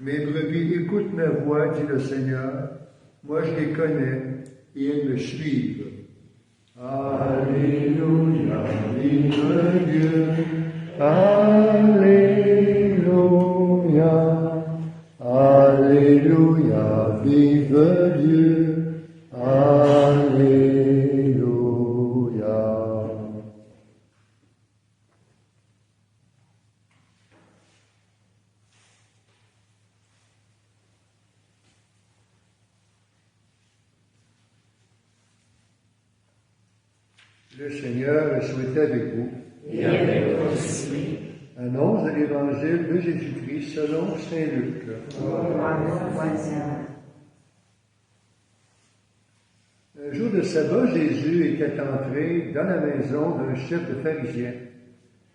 Mes brebis écoutent ma voix, dit le Seigneur. Moi, je les connais et elles me suivent. Alléluia, vive Dieu. Alléluia. Alléluia, vive Dieu. Alléluia. Le Seigneur est souhaité avec vous. Et avec votre esprit. Annonce de l'Évangile de Jésus-Christ selon saint Luc. Un jour de sabbat, Jésus était entré dans la maison d'un chef de pharisiens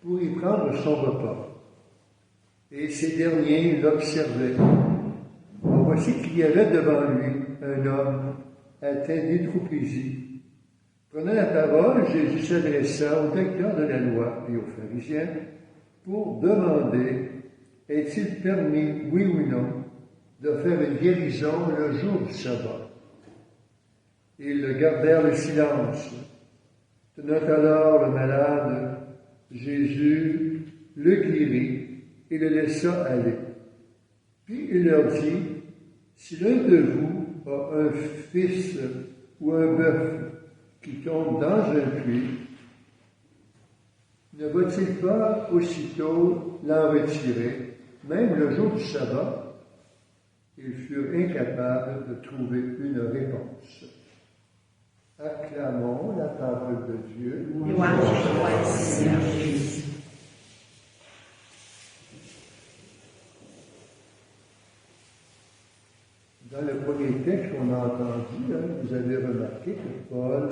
pour y prendre son repas. Et ces derniers l'observaient. Voici qu'il y avait devant lui un homme atteint d'hydroplésie. Prenant la parole, Jésus s'adressa au docteur de la loi et aux pharisiens pour demander « Est-il permis, oui ou non, de faire une guérison le jour du sabbat ?» Ils gardèrent le silence. Tenant alors le malade, Jésus le guérit et le laissa aller. Puis il leur dit « Si l'un de vous a un fils ou un bœuf qui tombe dans un puits, ne va-t-il pas aussitôt l'en retirer, même le jour du sabbat? » Ils furent incapables de trouver une réponse. Acclamons la parole de Dieu. Louange à toi, Seigneur Jésus. Dans le premier texte qu'on a entendu, vous avez remarqué que Paul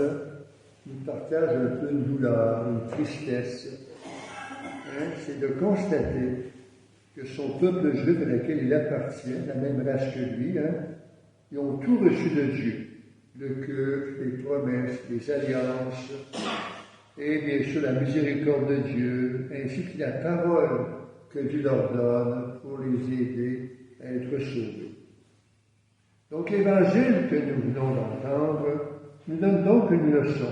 nous partage un peu une douleur, une tristesse. C'est de constater que son peuple juif à laquelle il appartient, la même race que lui, ils ont tout reçu de Dieu. Le culte, les promesses, les alliances, et bien sûr la miséricorde de Dieu, ainsi que la parole que Dieu leur donne pour les aider à être sauvés. Donc l'évangile que nous venons d'entendre nous donne donc une leçon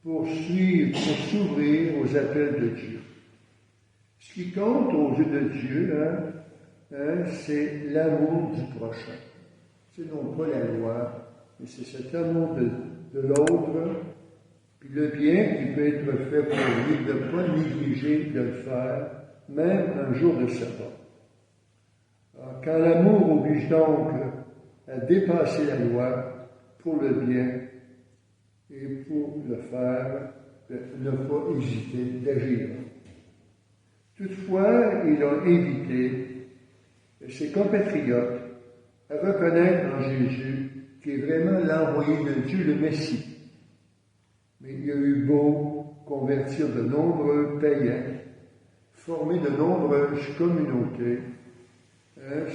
pour suivre, pour s'ouvrir aux appels de Dieu. Ce qui compte aux yeux de Dieu, c'est l'amour du prochain. C'est non pas la loi, mais c'est cet amour de l'autre, puis le bien qui peut être fait pour lui, de ne pas négliger de le faire, même un jour de sabbat. Alors, quand l'amour oblige donc à dépasser la loi pour le bien et pour le faire, ne pas hésiter d'agir. Toutefois, il a invité ses compatriotes à reconnaître en Jésus qui est vraiment l'envoyé de Dieu, le Messie. Mais il a eu beau convertir de nombreux païens, former de nombreuses communautés,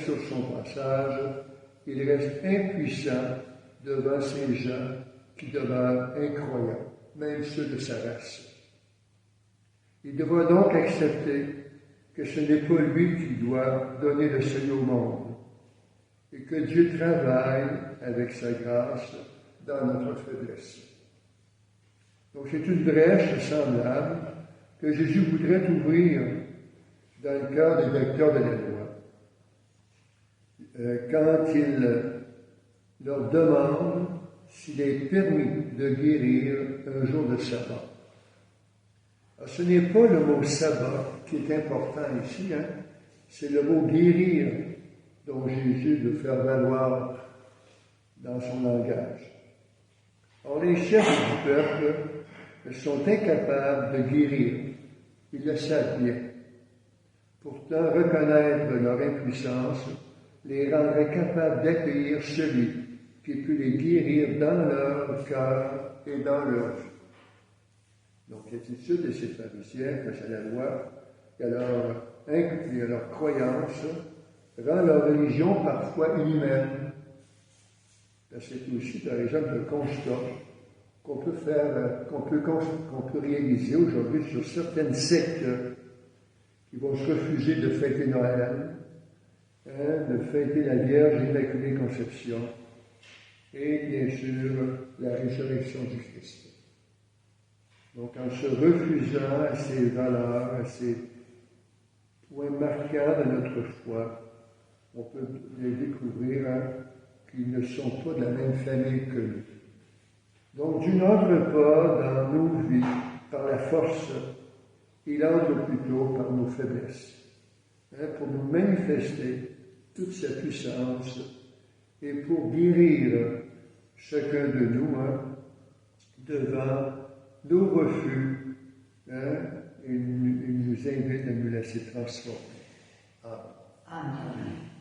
sur son passage, il reste impuissant devant ces gens qui demeurent incroyants, même ceux de sa race. Il devra donc accepter que ce n'est pas lui qui doit donner le salut au monde, et que Dieu travaille avec sa grâce dans notre faiblesse. Donc c'est une brèche semblable que Jésus voudrait ouvrir dans le cœur des docteurs de la loi. Quand il leur demande s'il est permis de guérir un jour de sabbat. Alors, ce n'est pas le mot sabbat qui est important ici, c'est le mot guérir dont Jésus veut faire valoir dans son langage. Or, les chefs du peuple sont incapables de guérir. Ils le savent bien. Pourtant, reconnaître leur impuissance les rendrait capables d'accueillir celui qui peut les guérir dans leur cœur et dans leur vie. Donc, l'attitude de ces pharisiens face à la loi et à leur croyance rend leur religion parfois inhumaine. C'est aussi, par exemple, le constat qu'on peut faire, qu'on peut réaliser aujourd'hui sur certaines sectes qui vont se refuser de fêter Noël, de fêter la Vierge Immaculée Conception et bien sûr la résurrection du Christ. Donc en se refusant à ces valeurs, à ces points marquants de notre foi, on peut les découvrir qu'ils ne sont pas de la même famille que nous. Donc Dieu n'entre pas dans nos vies par la force, il entre plutôt par nos faiblesses, pour nous manifester toute sa puissance et pour guérir chacun de nous devant nos refus, il nous invite à nous laisser transformer. Amen. Amen.